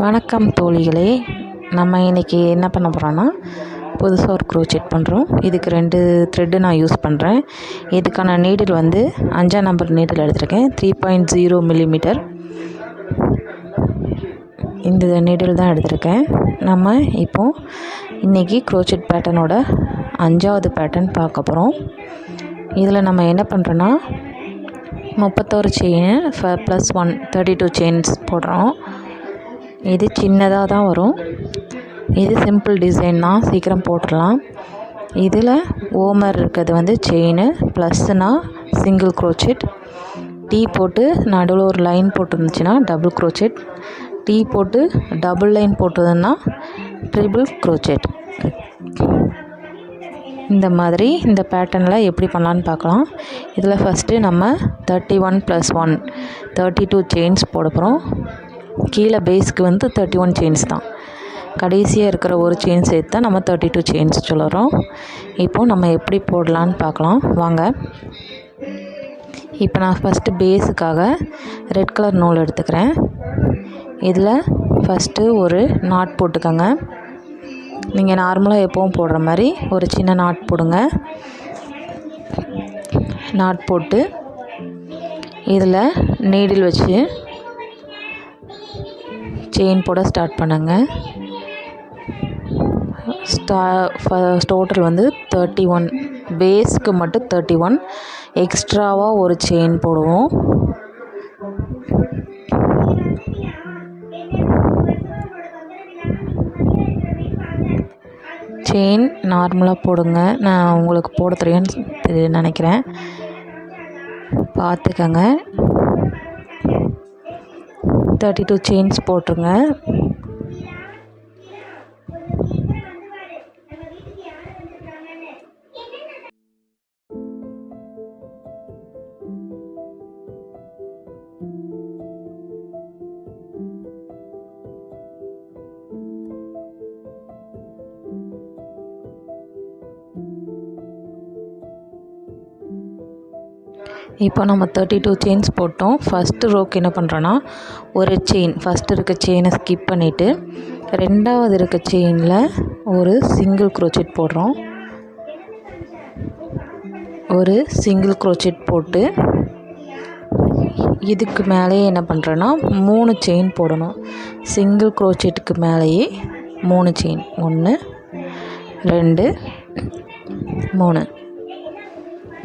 வணக்கம் தோழிகளே. நம்ம இன்றைக்கி என்ன பண்ண போகிறோன்னா, புதுசாக ஒரு க்ரோச்செட் பண்ணுறோம். இதுக்கு 2 த்ரெட்டு நான் யூஸ் பண்ணுறேன். இதுக்கான நீடில் வந்து 5ஆம் நம்பர் நீடில் எடுத்திருக்கேன். 3.0 மில்லிமீட்டர் இந்த நீடில் தான் எடுத்திருக்கேன். நம்ம இப்போது இன்றைக்கி க்ரோச்செட் பேட்டர்னோட 5வது பேட்டர்ன் பார்க்க போகிறோம். இதில் நம்ம என்ன பண்ணுறோன்னா, 31 செயின் +1 32 செயின்ஸ் போடுறோம். இது சின்னதாக தான் வரும். இது சிம்பிள் டிசைன் தான், சீக்கிரம் போட்டுடலாம். இதில் ஓமர் இருக்கிறது வந்து செயின், ப்ளஸ்னா சிங்கிள் க்ரோச்செட், டீ போட்டு நடுவில் ஒரு லைன் போட்டுருந்துச்சுன்னா டபுள் க்ரோச்செட், டீ போட்டு டபுள் லைன் போட்டதுன்னா ட்ரிபிள் க்ரோச்செட். இந்த மாதிரி இந்த பேட்டர்னில் எப்படி பண்ணலான்னு பார்க்கலாம். இதில் ஃபஸ்ட்டு நம்ம 31 + 1 32 செயின்ஸ் போட போகிறோம். கீழே பேஸ்க்கு வந்து 31 செயின்ஸ் தான். கடைசியாக இருக்கிற ஒரு செயின் சேர்த்து தான் நம்ம 32 செயின்ஸ் சொல்லுறோம். இப்போது நம்ம எப்படி போடலான்னு பார்க்கலாம் வாங்க. இப்போ நான் ஃபஸ்ட்டு பேஸுக்காக ரெட் கலர் நூல் எடுத்துக்கிறேன். இதில் ஃபஸ்ட்டு ஒரு நாட் போட்டுக்கோங்க. நீங்கள் நார்மலாக எப்போவும் போடுற மாதிரி ஒரு சின்ன நாட் போடுங்க. நாட் போட்டு இதில் நீடில் வச்சு செயின் போட ஸ்டார்ட் பண்ணுங்க. டோட்டல் வந்து 31, பேஸ்க்கு மட்டும் 31, எக்ஸ்ட்ராவாக ஒரு செயின் போடுவோம். செயின் நார்மலாக போடுங்க. நான் உங்களுக்கு போட தெரியும்னு நினைக்கிறேன், பார்த்துக்கங்க. 32 செயின்ஸ் போட்டுருங்க. இப்போ நம்ம 32 செயின்ஸ் போட்டோம். ஃபஸ்ட்டு ரோக்கு என்ன பண்ணுறோன்னா, ஒரு செயின் ஃபஸ்ட்டு இருக்க செயினை ஸ்கிப் பண்ணிவிட்டு 2வது இருக்க செயினில் ஒரு சிங்கிள் க்ரோச்செட் போடுறோம். ஒரு சிங்கிள் க்ரோச்செட் போட்டு இதுக்கு மேலேயே என்ன பண்ணுறோன்னா 3 செயின் போடணும். சிங்கிள் க்ரோச்செட்டுக்கு மேலேயே 3 செயின், 1 2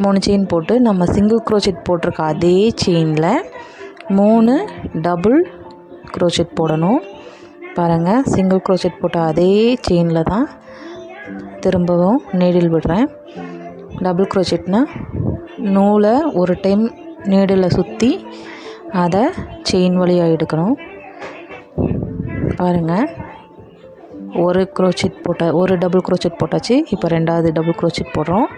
3 செயின் போட்டு நம்ம சிங்கிள் க்ரோச்செட் போட்டிருக்க அதே செயினில் 3 டபுள் க்ரோச்செட் போடணும். பாருங்கள், சிங்கிள் க்ரோச்செட் போட்ட அதே செயினில் தான் திரும்பவும் நீடில் விடுறேன். டபுள் க்ரோச்செட்னால் நூலை ஒரு டைம் நீடில் சுற்றி அதை செயின் வழியாக எடுக்கணும். பாருங்கள், ஒரு டபுள் க்ரோச்செட் போட்டாச்சு. இப்போ 2வது டபுள் க்ரோச்செட் போடுறோம்.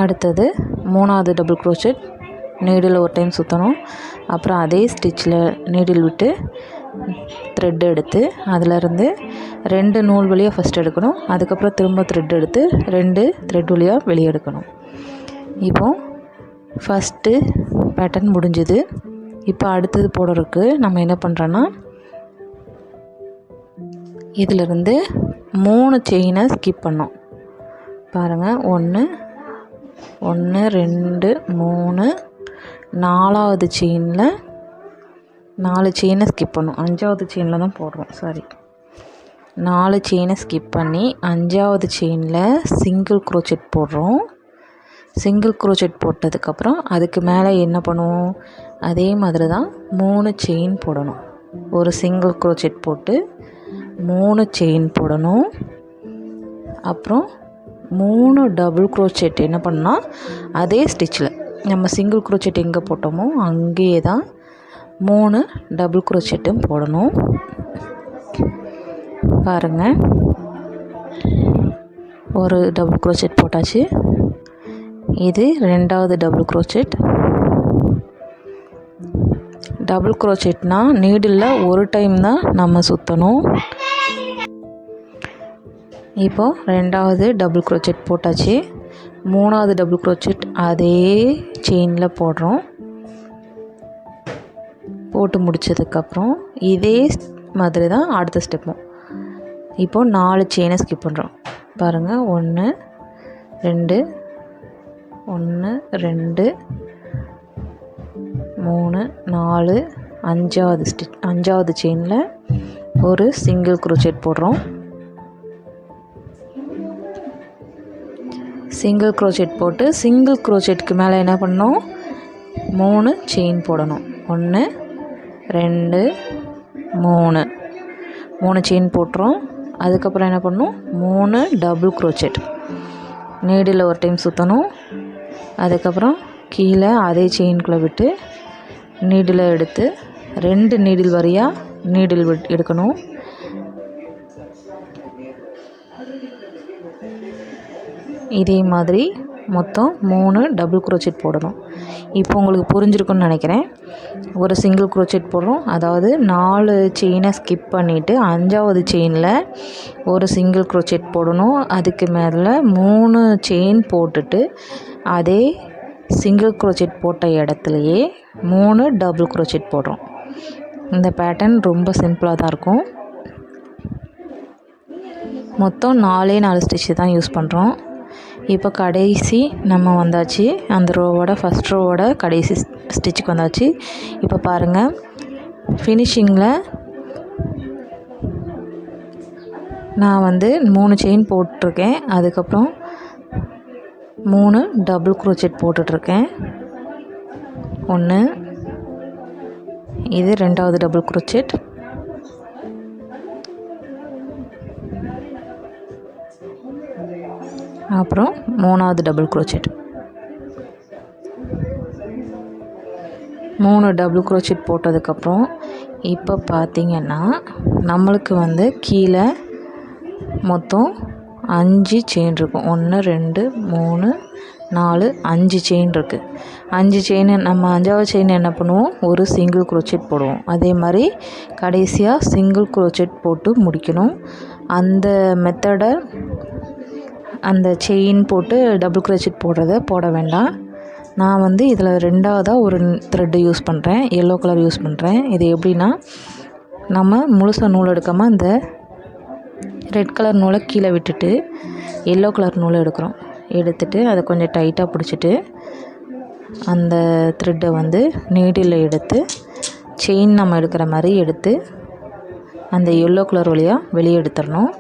அடுத்தது 3வது டபுள் க்ரோச்செட், நீடில் ஒரு டைம் சுற்றணும். அப்புறம் அதே ஸ்டிச்சில் நீடில் விட்டு த்ரெட் எடுத்து அதிலருந்து 2 நூல் வழியாக ஃபஸ்ட் எடுக்கணும். அதுக்கப்புறம் திரும்ப த்ரெட் எடுத்து 2 த்ரெட் வழியாக வெளியே எடுக்கணும். இப்போது ஃபஸ்ட்டு பேட்டர்ன் முடிஞ்சுது. இப்போ அடுத்தது போடுறதுக்கு நம்ம என்ன பண்ணுறோன்னா, இதிலிருந்து 3 செயினை ஸ்கிப் பண்ணோம். பாருங்கள், 1 2 3 4வது செயினில் 4 செயினை ஸ்கிப் பண்ணோம். 5வது செயினில் தான் போடுறோம், 4 செயினை ஸ்கிப் பண்ணி 5வது செயினில் சிங்கிள் க்ரோச்செட் போடுறோம். சிங்கிள் க்ரோச்செட் போட்டதுக்கப்புறம் அதுக்கு மேலே என்ன பண்ணுவோம், அதே மாதிரி தான் 3 செயின் போடணும். ஒரு சிங்கிள் க்ரோச்செட் போட்டு 3 செயின் போடணும். அப்புறம் 3 டபுள் க்ரோச்செட் என்ன பண்ணால் அதே ஸ்டிச்சில் நம்ம சிங்கிள் க்ரோச்செட் எங்கே போட்டோமோ அங்கேயே தான் 3 டபுள் க்ரோச்செட்டும் போடணும். பாருங்கள், ஒரு டபுள் க்ரோச்செட் போட்டாச்சு. இது 2வது டபுள் க்ரோச்செட். டபுள் க்ரோச்செட்னால் நீடில் ஒரு டைம் தான் நம்ம சுற்றணும். இப்போது 2வது டபுள் க்ரோச்செட் போட்டாச்சு. மூணாவது டபுள் க்ரோச்செட் அதே செயினில் போடுறோம். போட்டு முடித்ததுக்கப்புறம் இதே மாதிரி தான் அடுத்த ஸ்டெப்பும். இப்போது 4 செயினை ஸ்கிப் பண்ணுறோம். பாருங்கள், 1 2 1 2 3 4 5வது செயினில் ஒரு சிங்கிள் க்ரோச்செட் போடுறோம். சிங்கிள் க்ரோச்செட் போட்டு சிங்கிள் க்ரோச்செட்டுக்கு மேலே என்ன பண்ணணும், 3 செயின் போடணும். 1 2 3 செயின் போட்டுறோம். அதுக்கப்புறம் என்ன பண்ணணும், 3 டபுள் க்ரோச்செட் நீடில் ஒரு டைம் சுற்றணும். அதுக்கப்புறம் கீழே அதே செயின்குள்ளே விட்டு நீடில் எடுத்து 2 நீடில் வரியாக நீடில் எடுக்கணும். இதே மாதிரி மொத்தம் 3 டபுள் க்ரோச்செட் போடணும். இப்போ உங்களுக்கு புரிஞ்சிருக்குன்னு நினைக்கிறேன். ஒரு சிங்கிள் க்ரோச்செட் போடுறோம், அதாவது 4 செயினை ஸ்கிப் பண்ணிவிட்டு 5வது செயினில் ஒரு சிங்கிள் க்ரோச்செட் போடணும். அதுக்கு மேலே 3 செயின் போட்டுட்டு அதே சிங்கிள் க்ரோச்செட் போட்ட இடத்துலையே 3 டபுள் க்ரோச்செட் போடுறோம். இந்த பேட்டர்ன் ரொம்ப சிம்பிளாக தான் இருக்கும். மொத்தம் 4 ஸ்டிச்சு தான் யூஸ் பண்ணுறோம். இப்போ கடைசி நம்ம வந்தாச்சு, அந்த ஃபஸ்ட் ரோவோட கடைசி ஸ்டிச்சுக்கு வந்தாச்சு. இப்போ பாருங்கள், ஃபினிஷிங்கில் நான் 3 செயின் போட்டிருக்கேன். அதுக்கப்புறம் 3 டபுள் க்ரோச்செட் போட்டுட்ருக்கேன். 1, இது 2வது டபுள் க்ரோச்செட், அப்புறம் 3வது டபுள் க்ரோச்செட். 3 டபுள் க்ரோச்செட் போட்டதுக்கப்புறம் இப்போ பார்த்திங்கன்னா நம்மளுக்கு கீழே மொத்தம் 5 செயின் இருக்கும். 1 2 3 4 5 செயின் இருக்குது. 5 செயின் நம்ம 5வது செயின் என்ன பண்ணுவோம், ஒரு சிங்கிள் க்ரோச்செட் போடுவோம். அதே மாதிரி கடைசியாக சிங்கிள் க்ரோச்செட் போட்டு முடிக்கணும். அந்த மெத்தடை, அந்த செயின் போட்டு டபுள் க்ரோச்செட் போட வேண்டாம். நான் இதில் 2வதாக ஒரு த்ரெட்டு யூஸ் பண்ணுறேன், எல்லோ கலர் யூஸ் பண்ணுறேன். இது எப்படின்னா, நம்ம முழுசாக நூல் எடுக்காமல் இந்த ரெட் கலர் நூலை கீழே விட்டுட்டு எல்லோ கலர் நூலை எடுத்துட்டு அதை கொஞ்சம் டைட்டாக பிடிச்சிட்டு அந்த த்ரெட்டை நீடில் எடுத்து செயின் நம்ம எடுக்கிற மாதிரி எடுத்து அந்த எல்லோ கலர் வழியாக வெளியே எடுத்துடணும்.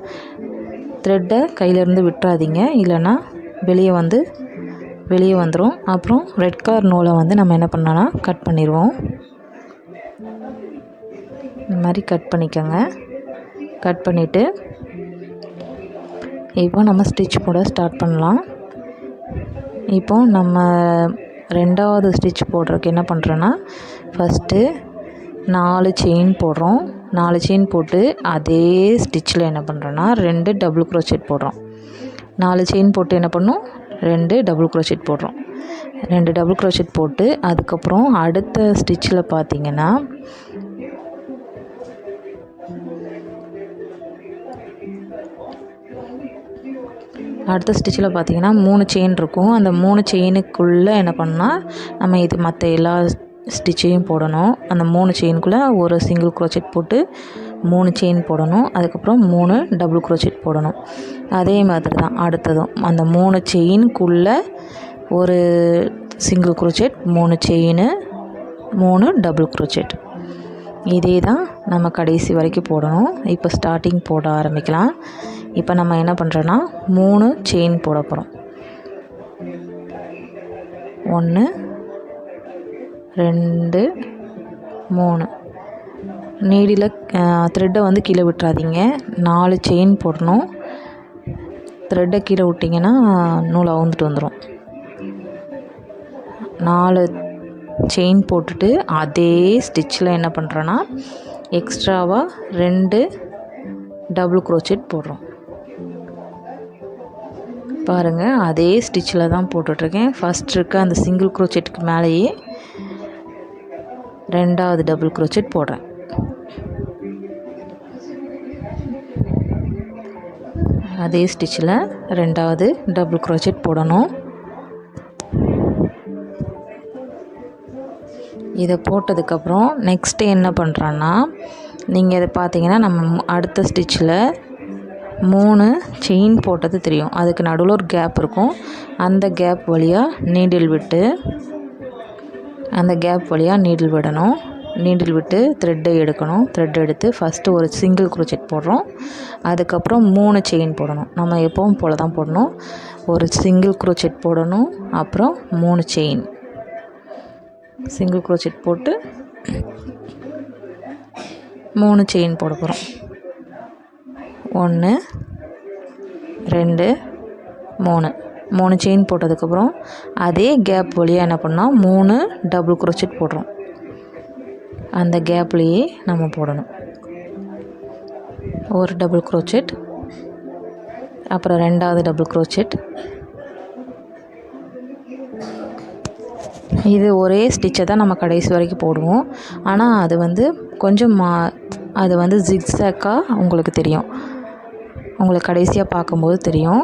த்ரெட்டை கையிலேருந்து விட்டுறாதீங்க, இல்லைன்னா வெளியே வந்துடும். அப்புறம் ரெட் கலர் நூலை நம்ம என்ன பண்ணோன்னா கட் பண்ணிடுவோம். இந்த மாதிரி கட் பண்ணிக்கோங்க. கட் பண்ணிவிட்டு இப்போ நம்ம ஸ்டிச் போட ஸ்டார்ட் பண்ணலாம். இப்போ நம்ம 2வது ஸ்டிச் போடுறதுக்கு என்ன பண்ணுறோன்னா, ஃபஸ்ட்டு 4 செயின் போடுறோம். 4 செயின் போட்டு அதே ஸ்டிச்சில் என்ன பண்ணுறோன்னா 2 டபுள் க்ரோச்செட் போடுறோம். 4 செயின் போட்டு என்ன பண்ணோம், 2 டபுள் க்ரோச்செட் போடுறோம். 2 டபுள் க்ரோச்செட் போட்டு அதுக்கப்புறம் அடுத்த ஸ்டிச்சில் பார்த்திங்கன்னா அடுத்த ஸ்டிச்சில் பார்த்திங்கன்னா 3 செயின் இருக்கும். அந்த 3 செயினுக்குள்ளே என்ன பண்ணால் நம்ம இது மற்ற எல்லா ஸ்டிச்சையும் போடணும். அந்த 3 செயினுக்குள்ளே ஒரு சிங்கிள் க்ரோச்செட் போட்டு 3 செயின் போடணும். அதுக்கப்புறம் 3 டபுள் க்ரோச்செட் போடணும். அதே மாதிரி தான் அடுத்ததும் அந்த 3 செயினுக்குள்ளே ஒரு single crochet, 3 chain, 3 double crochet. இதே தான் நம்ம கடைசி வரைக்கும் போடணும். இப்போ ஸ்டார்டிங் போட ஆரம்பிக்கலாம். இப்போ நம்ம என்ன பண்ணுறோன்னா 3 செயின் போட போகிறோம். 1 2 3 நீடில் த்ரெட்டை கீழே விட்டுறாதீங்க. 4 செயின் போடணும். த்ரெட்டை கீழே விட்டிங்கன்னா நூல் அவுந்துட்டு வந்துடும். 4 செயின் போட்டுட்டு அதே ஸ்டிச்சில் என்ன பண்ணுறோன்னா எக்ஸ்ட்ராவாக 2 டபுள் க்ரோச்செட் போடுறோம். பாருங்கள், அதே ஸ்டிச்சில் தான் போட்டுட்ருக்கேன். ஃபஸ்ட் இருக்க அந்த சிங்கிள் க்ரோச்செட்டுக்கு மேலேயே 2வது டபுள் க்ரோச்செட் போடுறேன். அதே ஸ்டிச்சில் 2வது டபுள் க்ரோச்செட் போடணும். இதை போட்டதுக்கப்புறம் நெக்ஸ்ட்டு என்ன பண்ணுறோன்னா, நீங்கள் இதை பார்த்தீங்கன்னா நம்ம அடுத்த ஸ்டிச்சில் 3 செயின் போட்டது தெரியும். அதுக்கு நடுவில் ஒரு கேப் இருக்கும். அந்த கேப் வழியாக நீடில் விட்டு விடணும். நீடில் விட்டு த்ரெட்டை எடுக்கணும். த்ரெட் எடுத்து ஃபஸ்ட்டு ஒரு சிங்கிள் குரோச்செட் போடுறோம். அதுக்கப்புறம் 3 செயின் போடணும். நம்ம எப்பவும் போல் தான் போடணும். ஒரு சிங்கிள் குரோச்செட் போடணும், அப்புறம் 3 செயின். சிங்கிள் குரோச்செட் போட்டு 3 செயின் போட போகிறோம். 1 2 3 செயின் போட்டதுக்கப்புறம் அதே கேப் வழியாக என்ன பண்ணால் 3 டபுள் குரோச்செட் போடுறோம். அந்த கேப்லேயே நம்ம போடணும். ஒரு டபுள் குரோச்செட், அப்புறம் 2வது டபுள் குரோச்செட். இது ஒரே ஸ்டிச்சை தான் நம்ம கடைசி வரைக்கும் போடுவோம். ஆனால் அது வந்து கொஞ்சம் அது வந்து ஜிக்ஸாக்காக உங்களுக்கு தெரியும். உங்களுக்கு கடைசியாக பார்க்கும்போது தெரியும்.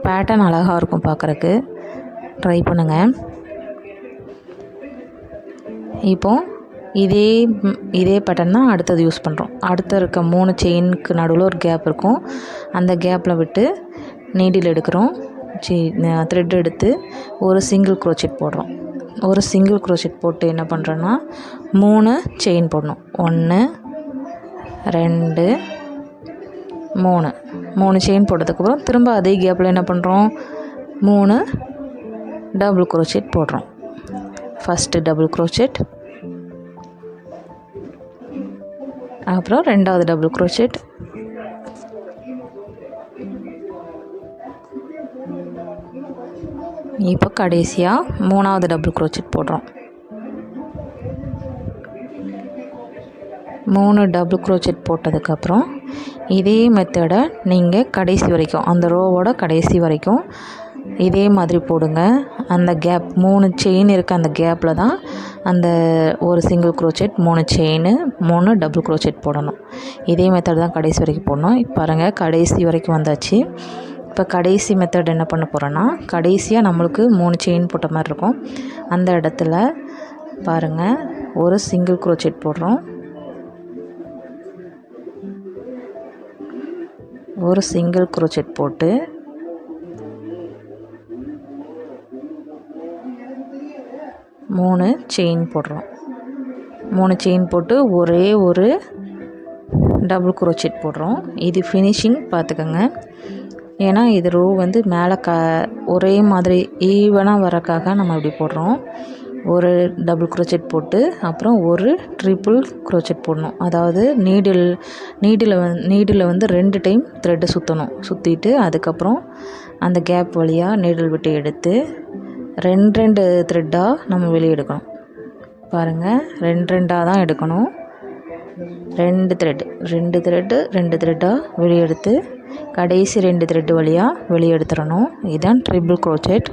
பேட்டர்ன் அழகாக இருக்கும் பார்க்குறக்கு. ட்ரை பண்ணுங்கள். இப்போது இதே பேட்டர்ன் தான் அடுத்தது யூஸ் பண்ணுறோம். அடுத்து இருக்க 3 செயினுக்கு நடுவில் ஒரு கேப் இருக்கும். அந்த கேப்பில் விட்டு நீடில் எடுக்கிறோம். த்ரெட் எடுத்து ஒரு சிங்கிள் குரோச்செட் போடுறோம். ஒரு சிங்கிள் குரோச்செட் போட்டு என்ன பண்ணுறோன்னா 3 செயின் போடணும். 1 2 3 செயின் போட்டதுக்கப்புறம் திரும்ப அதே கேப்பில் என்ன பண்ணுறோம், 3 டபுள் குரோச்செட் போடுறோம். ஃபஸ்ட்டு டபுள் குரோச்செட், அப்புறம் 2வது டபுள் குரோச்செட், இப்போ கடைசியாக 3வது டபுள் குரோச்செட் போடுறோம். 3 டபுள் குரோச்செட் போட்டதுக்கப்புறம் இதே மெத்தடை நீங்கள் கடைசி வரைக்கும், அந்த ரோவோட கடைசி வரைக்கும் இதே மாதிரி போடுங்க. அந்த கேப் 3 செயின் இருக்க அந்த கேப்பில் தான் அந்த ஒரு சிங்கிள் குரோச்செட், 3 செயின், 3 டபுள் குரோச்செட் போடணும். இதே மெத்தட் தான் கடைசி வரைக்கும் போடணும். இப்போ பாருங்கள், கடைசி வரைக்கும் வந்தாச்சு. இப்போ கடைசி மெத்தட் என்ன பண்ண போகிறோன்னா, கடைசியாக நம்மளுக்கு 3 செயின் போட்ட மாதிரி இருக்கும். அந்த இடத்துல பாருங்கள், ஒரு சிங்கிள் குரோச்செட் போடுறோம். ஒரு சிங்கிள் குரோச்செட் போட்டு மூணு செயின் போடுறோம். 3 செயின் போட்டு ஒரே ஒரு டபுள் குரோச்செட் போடுறோம். இது ஃபினிஷிங் பார்த்துக்கோங்க. ஏன்னா இது ரோ வந்து மேலே ஒரே மாதிரி ஈவனாக வரக்காக நம்ம இப்படி போடுறோம். ஒரு டபுள் குரோச்செட் போட்டு அப்புறம் ஒரு ட்ரிபிள் குரோச்செட் போடணும். அதாவது நீடில் வந்து 2 டைம் த்ரெட்டை சுற்றிட்டு அதுக்கப்புறம் அந்த கேப் வழியாக நீடில் விட்டு எடுத்து 2 த்ரெட்டாக நம்ம வெளியே எடுக்கணும். பாருங்கள், 2 தான் எடுக்கணும். 2 த்ரெட்டாக வெளியே எடுத்து கடைசி 2 த்ரெட்டு வழியாக வெளியே எடுத்துடணும். இதுதான் ட்ரிபிள் குரோச்செட்.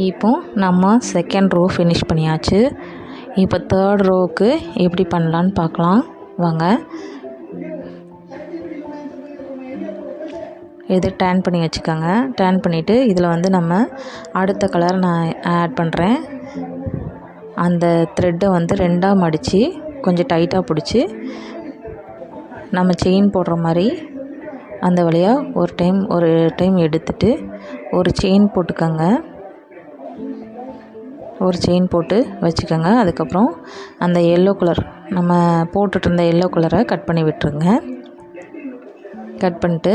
இப்போ நம்ம செகண்ட் ரோ ஃபினிஷ் பண்ணியாச்சு. இப்போ தேர்ட் ரோவுக்கு எப்படி பண்ணலான்னு பார்க்கலாம் வாங்க. இது டேர்ன் பண்ணி வச்சுக்கோங்க. டேர்ன் பண்ணிவிட்டு இதில் வந்து நம்ம அடுத்த கலர் நான் ஆட் பண்ணுறேன். அந்த த்ரெட்டை வந்து 2ஆக மடித்து கொஞ்சம் டைட்டாக பிடிச்சி நம்ம செயின் போடுற மாதிரி அந்த வழியாக ஒரு டைம் எடுத்துட்டு ஒரு செயின் போட்டுக்கோங்க. ஒரு செயின் போட்டு வச்சுக்கோங்க. அதுக்கப்புறம் அந்த எல்லோ கலர் நம்ம போட்டுட்டு இருந்த எல்லோ கலரை கட் பண்ணி விட்டுருங்க. கட் பண்ணிட்டு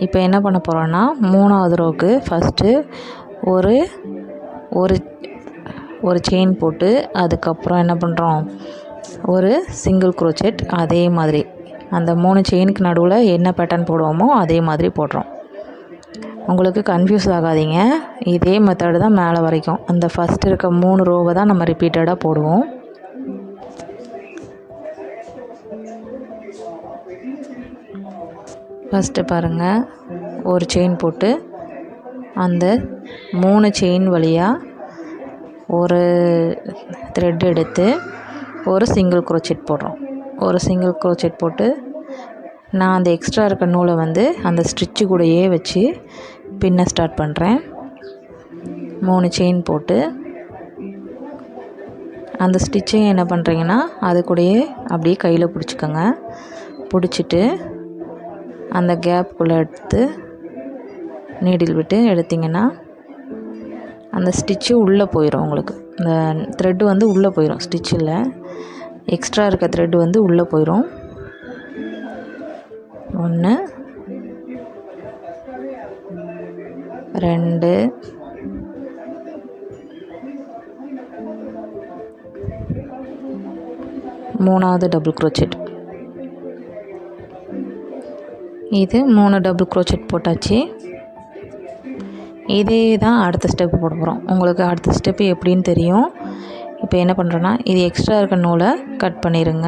இப்போ என்ன பண்ண போகிறோன்னா, 3வது ரோவுக்கு ஃபஸ்ட்டு ஒரு செயின் போட்டு அதுக்கப்புறம் என்ன பண்ணுறோம், ஒரு சிங்கிள் குரோச்செட். அதே மாதிரி அந்த 3 செயினுக்கு நடுவில் என்ன பேட்டர்ன் போடுவோமோ அதே மாதிரி போடுறோம். உங்களுக்கு கன்ஃபியூஸ் ஆகாதீங்க. இதே மெத்தடு தான் மேலே வரைக்கும். அந்த ஃபஸ்ட் இருக்க 3 ரோவை தான் நம்ம ரிப்பீட்டடாக போடுவோம். ஃபஸ்ட்டு பாருங்கள், ஒரு செயின் போட்டு அந்த 3 செயின் வழியாக ஒரு த்ரெட் எடுத்து ஒரு சிங்கிள் குரோச்செட் போடுறோம். ஒரு சிங்கிள் குரோச்செட் போட்டு நான் அந்த எக்ஸ்ட்ரா இருக்க நூலை வந்து அந்த ஸ்டிச்சு கூடயே வச்சு பின்ன ஸ்டார்ட் பண்ணுறேன். 3 செயின் போட்டு அந்த ஸ்டிச்சையும் என்ன பண்ணுறீங்கன்னா அது கூடயே அப்படியே கையில் பிடிச்சிக்கோங்க. பிடிச்சிட்டு அந்த கேப்புக்குள்ளே எடுத்து நீடில் விட்டு எடுத்திங்கன்னா அந்த ஸ்டிச்சு உள்ளே போயிடும். உங்களுக்கு இந்த த்ரெட்டு வந்து உள்ளே போயிடும். ஸ்டிச்சில் எக்ஸ்ட்ரா இருக்க த்ரெட்டு வந்து உள்ளே போயிடும். 1 2 3வது டபுள் க்ரோச்செட். இது 3 டபுள் க்ரோச்செட் போட்டாச்சு. இதே தான் அடுத்த ஸ்டெப் போட போகிறோம். உங்களுக்கு அடுத்த ஸ்டெப்பு எப்படின்னு தெரியும். இப்போ என்ன பண்ணுறோன்னா இது எக்ஸ்ட்ரா இருக்க நூலை கட் பண்ணிடுங்க.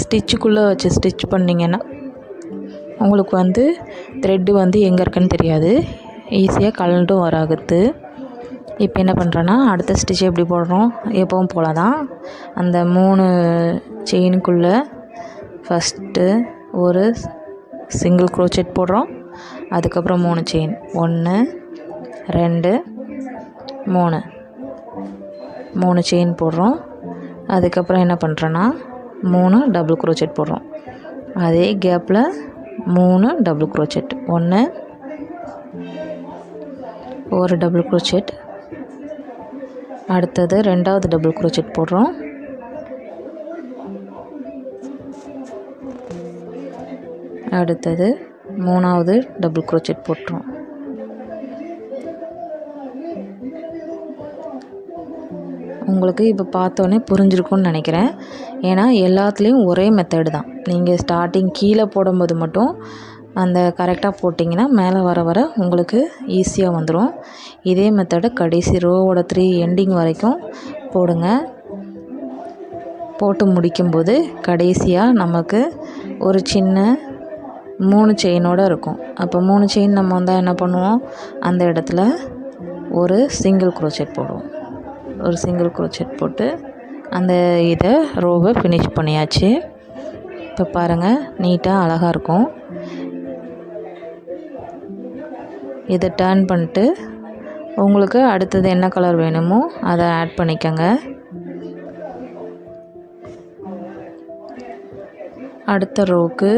ஸ்டிச்சுக்குள்ளே வச்சு ஸ்டிச் பண்ணிங்கன்னா உங்களுக்கு வந்து த்ரெட்டு வந்து எங்கே இருக்குன்னு தெரியாது, ஈஸியாக கழண்டும் வராகுது. இப்போ என்ன பண்ணுறோன்னா அடுத்த ஸ்டிச் எப்படி போடுறோம் எப்பவும் போல தான். அந்த 3 செயினுக்குள்ளே ஃபஸ்ட்டு ஒரு சிங்கிள் க்ரோச்செட் போடுறோம். அதுக்கப்புறம் 3 செயின் 1 2 3 செயின் போடுறோம். அதுக்கப்புறம் என்ன பண்ணுறோன்னா 3 டபுள் க்ரோச்செட் போடுறோம். அதே கேப்பில் 3 டபுள் க்ரோச்செட், 1 ஒரு டபுள் க்ரோச்செட். அடுத்தது 2வது டபுள் க்ரோச்செட் போடுறோம். அடுத்தது 3வது டபுள் க்ரோச்செட் போட்டுரும். உங்களுக்கு இப்போ பார்த்தோன்னே புரிஞ்சிருக்கும்னு நினைக்கிறேன். ஏன்னா எல்லாத்துலேயும் ஒரே மெத்தடு தான். நீங்கள் ஸ்டார்டிங் கீழே போடும்போது மட்டும் அந்த கரெக்டாக போட்டிங்கன்னா மேலே வர வர உங்களுக்கு ஈஸியாக வந்துடும். இதே மெத்தடை கடைசி ரோவோட 3 எண்டிங் வரைக்கும் போடுங்க. போட்டு முடிக்கும்போது கடைசியாக நமக்கு ஒரு சின்ன 3 செயினோடு இருக்கும். அப்போ 3 செயின் நம்ம வந்தால் என்ன பண்ணுவோம், அந்த இடத்துல ஒரு சிங்கிள் க்ரோச்செட் போடுவோம். ஒரு சிங்கிள் க்ரோச்செட் போட்டு அந்த இதை ரோவை ஃபினிஷ் பண்ணியாச்சு. இப்போ பாருங்கள் நீட்டாக அழகாக இருக்கும். இதை டர்ன் பண்ணிட்டு உங்களுக்கு அடுத்தது என்ன கலர் வேணுமோ அதை ஆட் பண்ணிக்கோங்க. அடுத்த ரோவுக்கு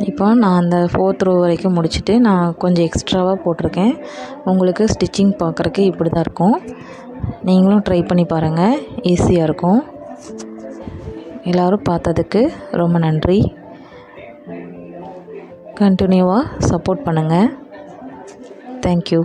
இப்போ நான் அந்த 4th ரோ வரைக்கும் முடிச்சுட்டு நான் கொஞ்சம் எக்ஸ்ட்ராவாக போட்டிருக்கேன். உங்களுக்கு ஸ்டிச்சிங் பார்க்குறக்கு இப்படி தான் இருக்கும். நீங்களும் ட்ரை பண்ணி பாருங்கள், ஈஸியாக இருக்கும். எல்லோரும் பார்த்ததுக்கு ரொம்ப நன்றி. கண்டினியூவாக சப்போர்ட் பண்ணுங்கள். தேங்க்யூ.